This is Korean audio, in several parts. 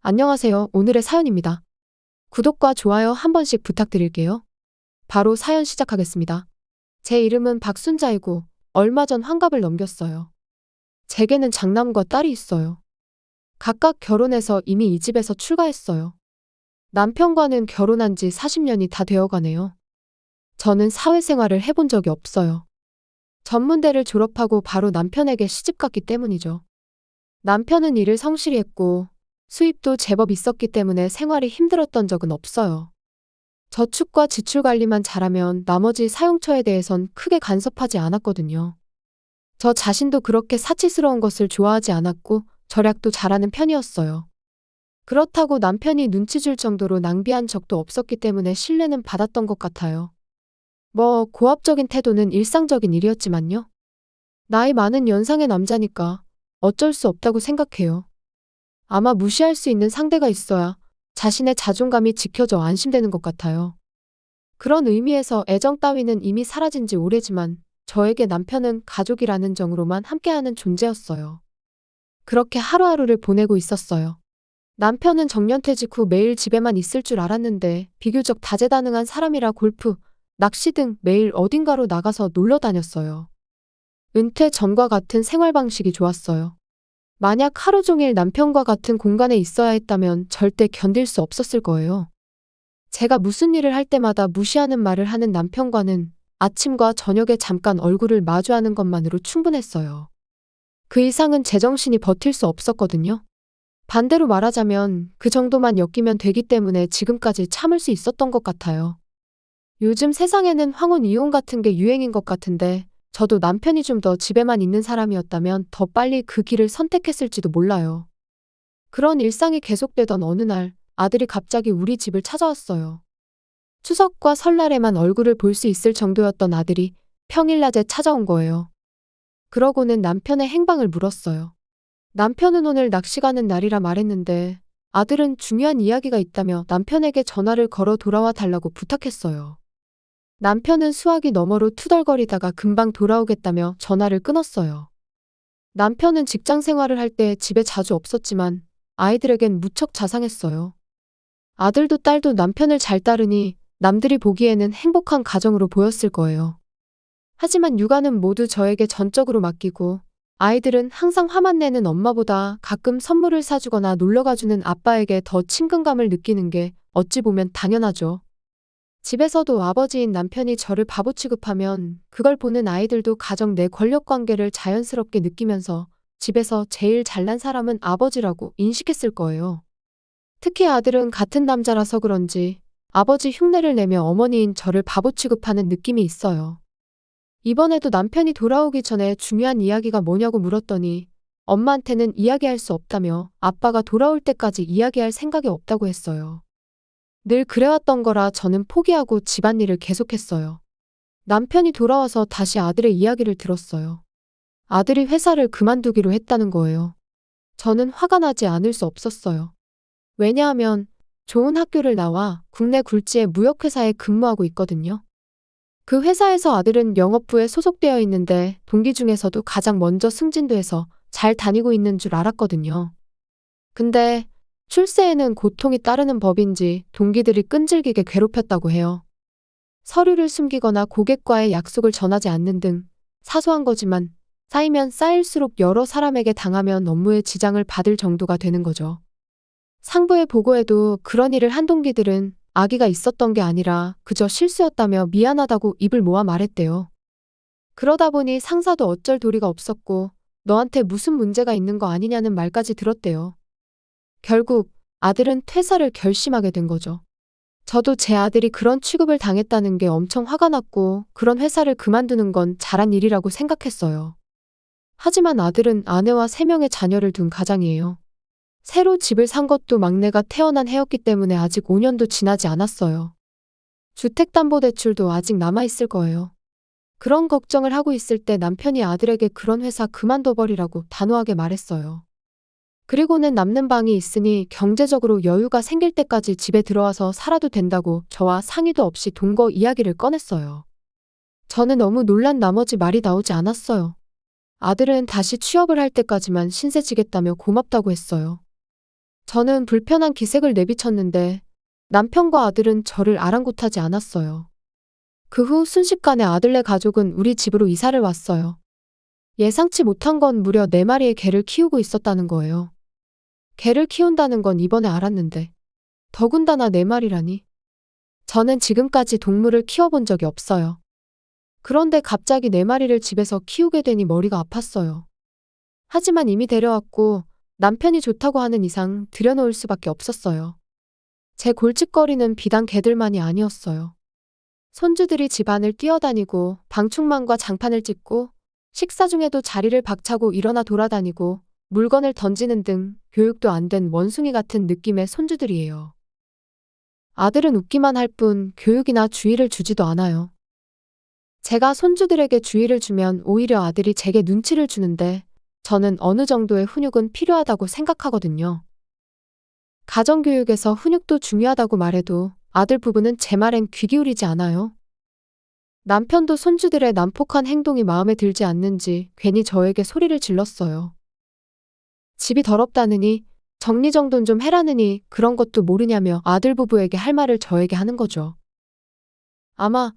안녕하세요. 오늘의 사연입니다. 구독과 좋아요 한 번씩 부탁드릴게요. 바로 사연 시작하겠습니다. 제 이름은 박순자이고 얼마 전 환갑을 넘겼어요. 제게는 장남과 딸이 있어요. 각각 결혼해서 이미 이 집에서 출가했어요. 남편과는 결혼한 지 40년이 다 되어가네요. 저는 사회생활을 해본 적이 없어요. 전문대를 졸업하고 바로 남편에게 시집갔기 때문이죠. 남편은 일을 성실히 했고 수입도 제법 있었기 때문에 생활이 힘들었던 적은 없어요. 저축과 지출 관리만 잘하면 나머지 사용처에 대해선 크게 간섭하지 않았거든요. 저 자신도 그렇게 사치스러운 것을 좋아하지 않았고 절약도 잘하는 편이었어요. 그렇다고 남편이 눈치 줄 정도로 낭비한 적도 없었기 때문에 신뢰는 받았던 것 같아요. 고압적인 태도는 일상적인 일이었지만요. 나이 많은 연상의 남자니까 어쩔 수 없다고 생각해요. 아마 무시할 수 있는 상대가 있어야 자신의 자존감이 지켜져 안심되는 것 같아요. 그런 의미에서 애정 따위는 이미 사라진 지 오래지만 저에게 남편은 가족이라는 정으로만 함께하는 존재였어요. 그렇게 하루하루를 보내고 있었어요. 남편은 정년퇴직 후 매일 집에만 있을 줄 알았는데 비교적 다재다능한 사람이라 골프, 낚시 등 매일 어딘가로 나가서 놀러 다녔어요. 은퇴 전과 같은 생활 방식이 좋았어요. 만약 하루 종일 남편과 같은 공간에 있어야 했다면 절대 견딜 수 없었을 거예요. 제가 무슨 일을 할 때마다 무시하는 말을 하는 남편과는 아침과 저녁에 잠깐 얼굴을 마주하는 것만으로 충분했어요. 그 이상은 제정신이 버틸 수 없었거든요. 반대로 말하자면 그 정도만 엮이면 되기 때문에 지금까지 참을 수 있었던 것 같아요. 요즘 세상에는 황혼 이혼 같은 게 유행인 것 같은데 저도 남편이 좀 더 집에만 있는 사람이었다면 더 빨리 그 길을 선택했을지도 몰라요. 그런 일상이 계속되던 어느 날 아들이 갑자기 우리 집을 찾아왔어요. 추석과 설날에만 얼굴을 볼 수 있을 정도였던 아들이 평일 낮에 찾아온 거예요. 그러고는 남편의 행방을 물었어요. 남편은 오늘 낚시 가는 날이라 말했는데 아들은 중요한 이야기가 있다며 남편에게 전화를 걸어 돌아와 달라고 부탁했어요. 남편은 수화기 너머로 투덜거리다가 금방 돌아오겠다며 전화를 끊었어요. 남편은 직장 생활을 할 때 집에 자주 없었지만 아이들에겐 무척 자상했어요. 아들도 딸도 남편을 잘 따르니 남들이 보기에는 행복한 가정으로 보였을 거예요. 하지만 육아는 모두 저에게 전적으로 맡기고 아이들은 항상 화만 내는 엄마보다 가끔 선물을 사주거나 놀러가주는 아빠에게 더 친근감을 느끼는 게 어찌 보면 당연하죠. 집에서도 아버지인 남편이 저를 바보 취급하면 그걸 보는 아이들도 가정 내 권력관계를 자연스럽게 느끼면서 집에서 제일 잘난 사람은 아버지라고 인식했을 거예요. 특히 아들은 같은 남자라서 그런지 아버지 흉내를 내며 어머니인 저를 바보 취급하는 느낌이 있어요. 이번에도 남편이 돌아오기 전에 중요한 이야기가 뭐냐고 물었더니 엄마한테는 이야기할 수 없다며 아빠가 돌아올 때까지 이야기할 생각이 없다고 했어요. 늘 그래왔던 거라 저는 포기하고 집안일을 계속했어요. 남편이 돌아와서 다시 아들의 이야기를 들었어요. 아들이 회사를 그만두기로 했다는 거예요. 저는 화가 나지 않을 수 없었어요. 왜냐하면 좋은 학교를 나와 국내 굴지의 무역회사에 근무하고 있거든요. 그 회사에서 아들은 영업부에 소속되어 있는데 동기 중에서도 가장 먼저 승진도 해서 잘 다니고 있는 줄 알았거든요. 근데 출세에는 고통이 따르는 법인지 동기들이 끈질기게 괴롭혔다고 해요. 서류를 숨기거나 고객과의 약속을 전하지 않는 등 사소한 거지만 쌓이면 쌓일수록 여러 사람에게 당하면 업무에 지장을 받을 정도가 되는 거죠. 상부에 보고해도 그런 일을 한 동기들은 악의가 있었던 게 아니라 그저 실수였다며 미안하다고 입을 모아 말했대요. 그러다 보니 상사도 어쩔 도리가 없었고 너한테 무슨 문제가 있는 거 아니냐는 말까지 들었대요. 결국 아들은 퇴사를 결심하게 된 거죠. 저도 제 아들이 그런 취급을 당했다는 게 엄청 화가 났고 그런 회사를 그만두는 건 잘한 일이라고 생각했어요. 하지만 아들은 아내와 3명의 자녀를 둔 가장이에요. 새로 집을 산 것도 막내가 태어난 해였기 때문에 아직 5년도 지나지 않았어요. 주택담보대출도 아직 남아있을 거예요. 그런 걱정을 하고 있을 때 남편이 아들에게 그런 회사 그만둬버리라고 단호하게 말했어요. 그리고는 남는 방이 있으니 경제적으로 여유가 생길 때까지 집에 들어와서 살아도 된다고 저와 상의도 없이 동거 이야기를 꺼냈어요. 저는 너무 놀란 나머지 말이 나오지 않았어요. 아들은 다시 취업을 할 때까지만 신세 지겠다며 고맙다고 했어요. 저는 불편한 기색을 내비쳤는데 남편과 아들은 저를 아랑곳하지 않았어요. 그 후 순식간에 아들네 가족은 우리 집으로 이사를 왔어요. 예상치 못한 건 무려 4마리의 개를 키우고 있었다는 거예요. 개를 키운다는 건 이번에 알았는데 더군다나 4마리라니. 저는 지금까지 동물을 키워본 적이 없어요. 그런데 갑자기 4마리를 집에서 키우게 되니 머리가 아팠어요. 하지만 이미 데려왔고 남편이 좋다고 하는 이상 들여놓을 수밖에 없었어요. 제 골칫거리는 비단 개들만이 아니었어요. 손주들이 집안을 뛰어다니고 방충망과 장판을 찢고 식사 중에도 자리를 박차고 일어나 돌아다니고 물건을 던지는 등 교육도 안 된 원숭이 같은 느낌의 손주들이에요. 아들은 웃기만 할 뿐 교육이나 주의를 주지도 않아요. 제가 손주들에게 주의를 주면 오히려 아들이 제게 눈치를 주는데 저는 어느 정도의 훈육은 필요하다고 생각하거든요. 가정교육에서 훈육도 중요하다고 말해도 아들 부부는 제 말엔 귀 기울이지 않아요. 남편도 손주들의 난폭한 행동이 마음에 들지 않는지 괜히 저에게 소리를 질렀어요. 집이 더럽다느니 정리정돈 좀 해라느니 그런 것도 모르냐며 아들 부부에게 할 말을 저에게 하는 거죠. 아마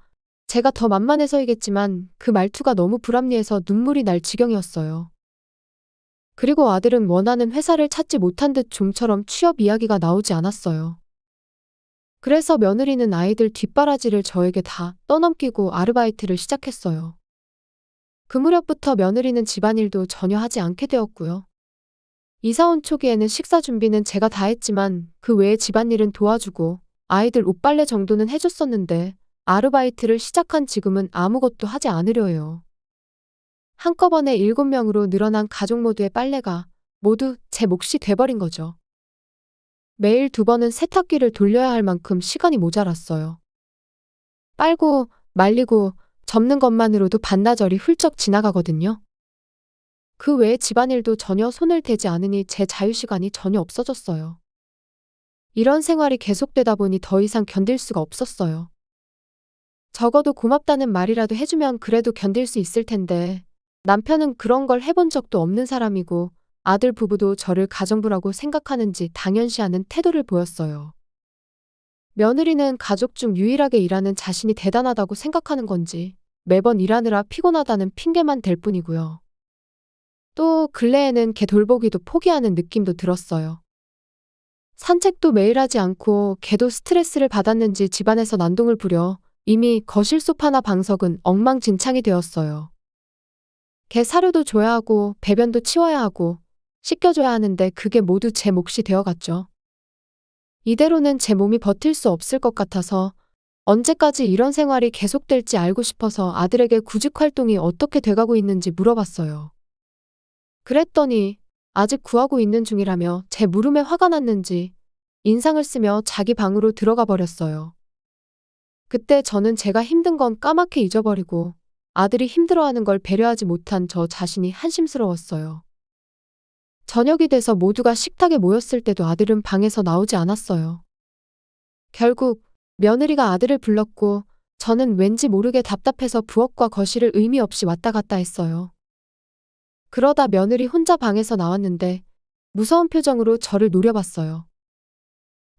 제가 더 만만해서이겠지만 그 말투가 너무 불합리해서 눈물이 날 지경이었어요. 그리고 아들은 원하는 회사를 찾지 못한 듯 좀처럼 취업 이야기가 나오지 않았어요. 그래서 며느리는 아이들 뒷바라지를 저에게 다 떠넘기고 아르바이트를 시작했어요. 그 무렵부터 며느리는 집안일도 전혀 하지 않게 되었고요. 이사 온 초기에는 식사 준비는 제가 다 했지만 그 외에 집안일은 도와주고 아이들 옷빨래 정도는 해줬었는데 아르바이트를 시작한 지금은 아무것도 하지 않으려 해요. 한꺼번에 7명으로 늘어난 가족 모두의 빨래가 모두 제 몫이 돼버린 거죠. 매일 2번은 세탁기를 돌려야 할 만큼 시간이 모자랐어요. 빨고 말리고 접는 것만으로도 반나절이 훌쩍 지나가거든요. 그 외에 집안일도 전혀 손을 대지 않으니 제 자유시간이 전혀 없어졌어요. 이런 생활이 계속되다 보니 더 이상 견딜 수가 없었어요. 적어도 고맙다는 말이라도 해주면 그래도 견딜 수 있을 텐데 남편은 그런 걸 해본 적도 없는 사람이고 아들 부부도 저를 가정부라고 생각하는지 당연시하는 태도를 보였어요. 며느리는 가족 중 유일하게 일하는 자신이 대단하다고 생각하는 건지 매번 일하느라 피곤하다는 핑계만 댈 뿐이고요. 또 근래에는 개 돌보기도 포기하는 느낌도 들었어요. 산책도 매일 하지 않고 개도 스트레스를 받았는지 집안에서 난동을 부려 이미 거실 소파나 방석은 엉망진창이 되었어요. 개 사료도 줘야 하고 배변도 치워야 하고 씻겨줘야 하는데 그게 모두 제 몫이 되어갔죠. 이대로는 제 몸이 버틸 수 없을 것 같아서 언제까지 이런 생활이 계속될지 알고 싶어서 아들에게 구직 활동이 어떻게 돼가고 있는지 물어봤어요. 그랬더니 아직 구하고 있는 중이라며 제 물음에 화가 났는지 인상을 쓰며 자기 방으로 들어가 버렸어요. 그때 저는 제가 힘든 건 까맣게 잊어버리고 아들이 힘들어하는 걸 배려하지 못한 저 자신이 한심스러웠어요. 저녁이 돼서 모두가 식탁에 모였을 때도 아들은 방에서 나오지 않았어요. 결국 며느리가 아들을 불렀고 저는 왠지 모르게 답답해서 부엌과 거실을 의미 없이 왔다 갔다 했어요. 그러다 며느리 혼자 방에서 나왔는데 무서운 표정으로 저를 노려봤어요.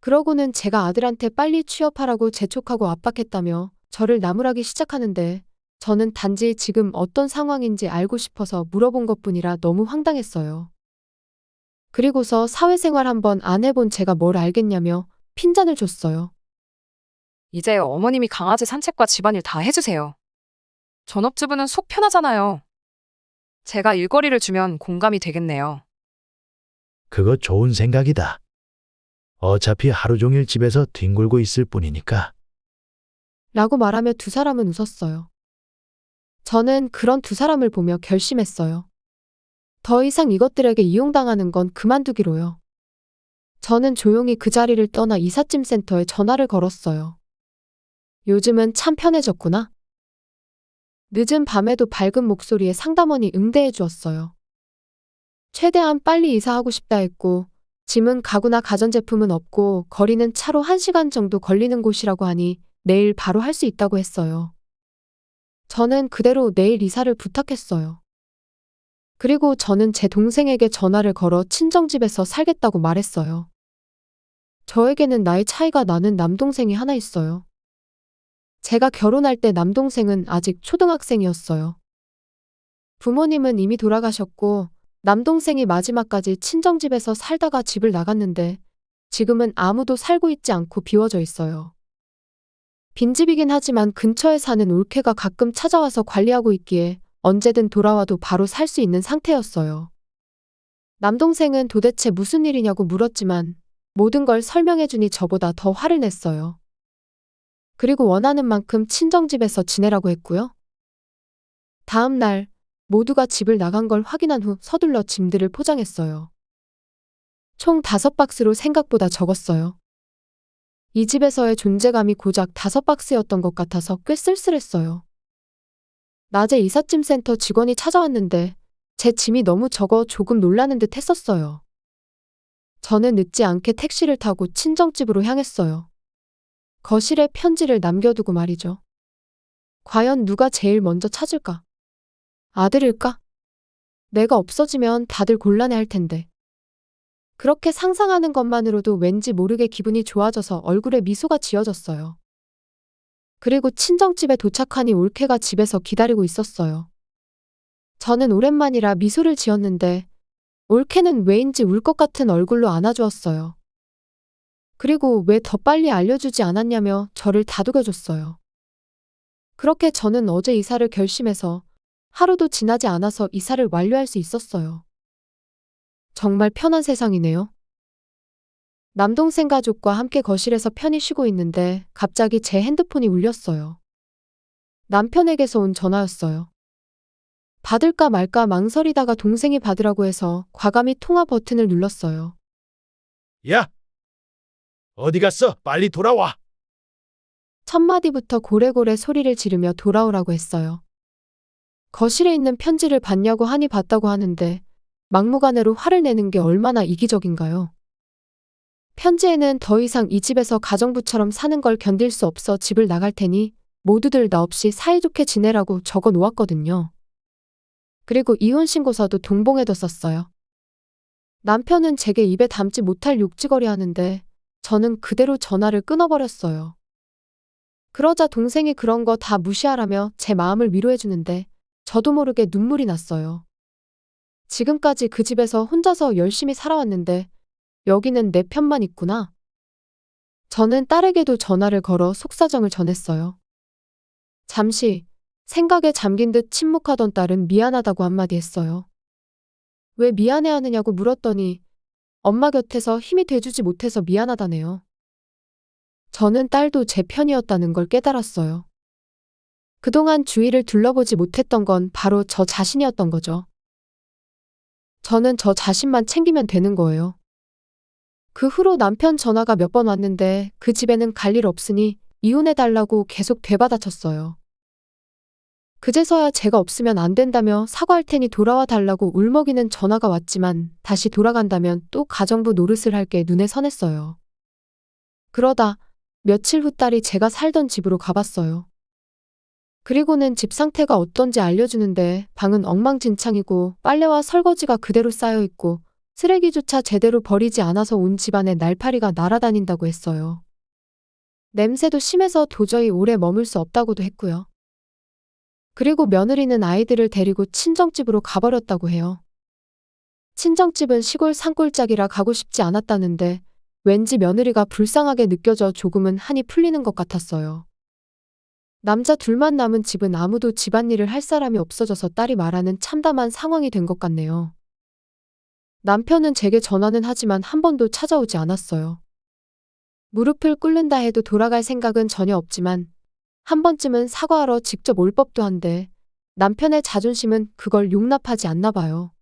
그러고는 제가 아들한테 빨리 취업하라고 재촉하고 압박했다며 저를 나무라기 시작하는데 저는 단지 지금 어떤 상황인지 알고 싶어서 물어본 것뿐이라 너무 황당했어요. 그리고서 사회생활 한번 안 해본 제가 뭘 알겠냐며 핀잔을 줬어요. 이제 어머님이 강아지 산책과 집안일 다 해주세요. 전업주부는 속 편하잖아요. 제가 일거리를 주면 공감이 되겠네요. 그거 좋은 생각이다. 어차피 하루 종일 집에서 뒹굴고 있을 뿐이니까. 라고 말하며 두 사람은 웃었어요. 저는 그런 두 사람을 보며 결심했어요. 더 이상 이것들에게 이용당하는 건 그만두기로요. 저는 조용히 그 자리를 떠나 이삿짐 센터에 전화를 걸었어요. 요즘은 참 편해졌구나. 늦은 밤에도 밝은 목소리에 상담원이 응대해 주었어요. 최대한 빨리 이사하고 싶다 했고 짐은 가구나 가전제품은 없고 거리는 차로 1시간 정도 걸리는 곳이라고 하니 내일 바로 할 수 있다고 했어요. 저는 그대로 내일 이사를 부탁했어요. 그리고 저는 제 동생에게 전화를 걸어 친정집에서 살겠다고 말했어요. 저에게는 나이 차이가 나는 남동생이 하나 있어요. 제가 결혼할 때 남동생은 아직 초등학생이었어요. 부모님은 이미 돌아가셨고 남동생이 마지막까지 친정집에서 살다가 집을 나갔는데 지금은 아무도 살고 있지 않고 비워져 있어요. 빈집이긴 하지만 근처에 사는 올케가 가끔 찾아와서 관리하고 있기에 언제든 돌아와도 바로 살 수 있는 상태였어요. 남동생은 도대체 무슨 일이냐고 물었지만 모든 걸 설명해주니 저보다 더 화를 냈어요. 그리고 원하는 만큼 친정집에서 지내라고 했고요. 다음 날 모두가 집을 나간 걸 확인한 후 서둘러 짐들을 포장했어요. 총 5박스로 생각보다 적었어요. 이 집에서의 존재감이 고작 5박스였던 것 같아서 꽤 쓸쓸했어요. 낮에 이삿짐 센터 직원이 찾아왔는데 제 짐이 너무 적어 조금 놀라는 듯 했었어요. 저는 늦지 않게 택시를 타고 친정집으로 향했어요. 거실에 편지를 남겨두고 말이죠. 과연 누가 제일 먼저 찾을까? 아들일까? 내가 없어지면 다들 곤란해할 텐데. 그렇게 상상하는 것만으로도 왠지 모르게 기분이 좋아져서 얼굴에 미소가 지어졌어요. 그리고 친정집에 도착하니 올케가 집에서 기다리고 있었어요. 저는 오랜만이라 미소를 지었는데 올케는 왜인지 울 것 같은 얼굴로 안아주었어요. 그리고 왜 더 빨리 알려주지 않았냐며 저를 다독여줬어요. 그렇게 저는 어제 이사를 결심해서 하루도 지나지 않아서 이사를 완료할 수 있었어요. 정말 편한 세상이네요. 남동생 가족과 함께 거실에서 편히 쉬고 있는데 갑자기 제 핸드폰이 울렸어요. 남편에게서 온 전화였어요. 받을까 말까 망설이다가 동생이 받으라고 해서 과감히 통화 버튼을 눌렀어요. 야! 어디 갔어? 빨리 돌아와! 첫 마디부터 고래고래 소리를 지르며 돌아오라고 했어요. 거실에 있는 편지를 봤냐고 하니 봤다고 하는데 막무가내로 화를 내는 게 얼마나 이기적인가요? 편지에는 더 이상 이 집에서 가정부처럼 사는 걸 견딜 수 없어 집을 나갈 테니 모두들 나 없이 사이좋게 지내라고 적어 놓았거든요. 그리고 이혼신고서도 동봉해뒀었어요. 남편은 제게 입에 담지 못할 욕지거리 하는데 저는 그대로 전화를 끊어버렸어요. 그러자 동생이 그런 거 다 무시하라며 제 마음을 위로해주는데 저도 모르게 눈물이 났어요. 지금까지 그 집에서 혼자서 열심히 살아왔는데 여기는 내 편만 있구나. 저는 딸에게도 전화를 걸어 속사정을 전했어요. 잠시 생각에 잠긴 듯 침묵하던 딸은 미안하다고 한마디 했어요. 왜 미안해하느냐고 물었더니 엄마 곁에서 힘이 돼주지 못해서 미안하다네요. 저는 딸도 제 편이었다는 걸 깨달았어요. 그동안 주위를 둘러보지 못했던 건 바로 저 자신이었던 거죠. 저는 저 자신만 챙기면 되는 거예요. 그 후로 남편 전화가 몇 번 왔는데 그 집에는 갈 일 없으니 이혼해달라고 계속 되받아쳤어요. 그제서야 제가 없으면 안 된다며 사과할 테니 돌아와 달라고 울먹이는 전화가 왔지만 다시 돌아간다면 또 가정부 노릇을 할 게 눈에 선했어요. 그러다 며칠 후 딸이 제가 살던 집으로 가봤어요. 그리고는 집 상태가 어떤지 알려주는데 방은 엉망진창이고 빨래와 설거지가 그대로 쌓여있고 쓰레기조차 제대로 버리지 않아서 온 집안에 날파리가 날아다닌다고 했어요. 냄새도 심해서 도저히 오래 머물 수 없다고도 했고요. 그리고 며느리는 아이들을 데리고 친정집으로 가버렸다고 해요. 친정집은 시골 산골짜기라 가고 싶지 않았다는데 왠지 며느리가 불쌍하게 느껴져 조금은 한이 풀리는 것 같았어요. 남자 둘만 남은 집은 아무도 집안일을 할 사람이 없어져서 딸이 말하는 참담한 상황이 된 것 같네요. 남편은 제게 전화는 하지만 한 번도 찾아오지 않았어요. 무릎을 꿇는다 해도 돌아갈 생각은 전혀 없지만 한 번쯤은 사과하러 직접 올 법도 한데 남편의 자존심은 그걸 용납하지 않나 봐요.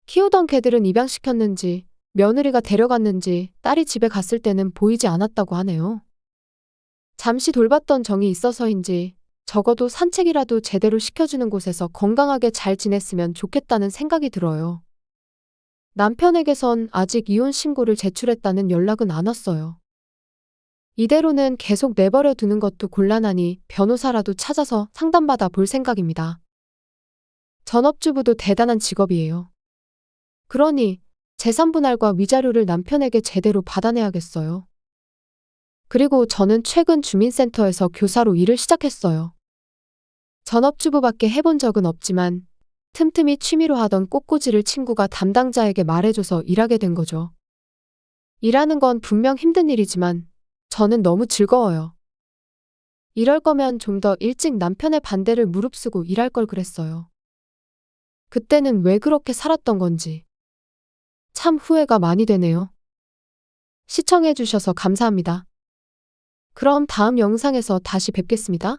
키우던 개들은 입양시켰는지 며느리가 데려갔는지 딸이 집에 갔을 때는 보이지 않았다고 하네요. 잠시 돌봤던 정이 있어서인지 적어도 산책이라도 제대로 시켜주는 곳에서 건강하게 잘 지냈으면 좋겠다는 생각이 들어요. 남편에게선 아직 이혼 신고를 제출했다는 연락은 안 왔어요. 이대로는 계속 내버려 두는 것도 곤란하니 변호사라도 찾아서 상담받아 볼 생각입니다. 전업주부도 대단한 직업이에요. 그러니 재산분할과 위자료를 남편에게 제대로 받아내야겠어요. 그리고 저는 최근 주민센터에서 교사로 일을 시작했어요. 전업주부밖에 해본 적은 없지만 틈틈이 취미로 하던 꽃꽂이를 친구가 담당자에게 말해줘서 일하게 된 거죠. 일하는 건 분명 힘든 일이지만 저는 너무 즐거워요. 이럴 거면 좀 더 일찍 남편의 반대를 무릅쓰고 일할 걸 그랬어요. 그때는 왜 그렇게 살았던 건지 참 후회가 많이 되네요. 시청해주셔서 감사합니다. 그럼 다음 영상에서 다시 뵙겠습니다.